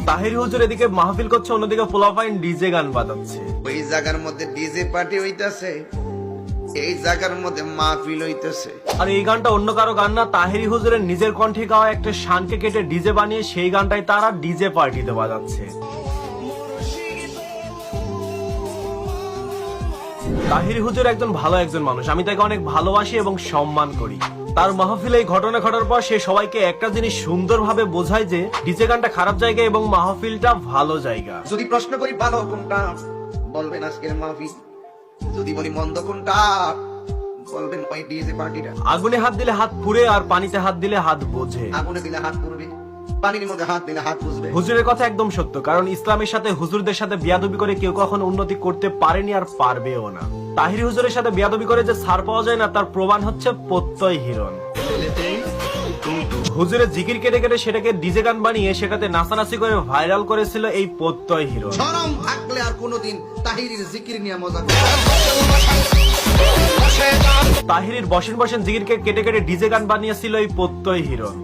তাহির হুজুর এদিকে মাহফিল করছে, অন্যদিকে পোলাপাইন ডিজে গান বাজাচ্ছে। ওই জায়গার মধ্যে ডিজে পার্টি হইতাছে, এই জায়গার মধ্যে মাহফিল হইতেছে। আর এই গানটা অন্য কারো গান না, তাহিরি হুজুরের নিজের কণ্ঠে গাওয়া একটা শানকে কেটে ডিজে বানিয়ে সেই গানটাই তারা ডিজে পার্টিতে বাজাচ্ছে। তাহিরি হুজুর একজন ভালো মানুষ, আমি তাকে অনেক ভালোবাসি এবং সম্মান করি। তার মাহফিলে এই ঘটনা ঘটার পর সে সবাইকে একটা জিনিস সুন্দরভাবে বোঝায় যে ডিজে গানটা খারাপ জায়গা এবং মাহফিলটা ভালো জায়গা। যদি প্রশ্ন করি ভালো কোনটা, বলবেন আজকের মাহফিল। যদি বলি মন্দ কোনটা, বলবেন ওই ডিজে পার্টিটা। আগুনে হাত দিলে হাত পুড়ে, আর পানিতে হাত দিলে হাত বোঝে। আগুনে দিলে হাত পুড়বে, পানির মধ্যে হাত দিলে হাত বুঝবে। হুজুরের কথা একদম সত্য, কারণ ইসলামের সাথে হুজুরদের সাথে বিয়াদবি করে কেউ কখনো উন্নতি করতে পারেনি আর পারবেও না। তাহিরি হুজুরের সাথে বিয়াদবি করে যে ছাড় পাওয়া যায় না, তার প্রমাণ হচ্ছে প্রত্যয় হিরণ। হুজুরের জিকির কেটে কেটে সেটাকে ডিজে গান বানিয়ে সেটাতে নাচানাচি করে ভাইরাল করেছিল এই প্রত্যয় হিরণ। শরম থাকলে আর কোনোদিন তাহিরির জিকির নিয়ে মজা করবে। তাহিরির বসেন জিকিরকে কেটে কেটে ডিজে গান বানিয়েছিল এই প্রত্যয় হিরণ।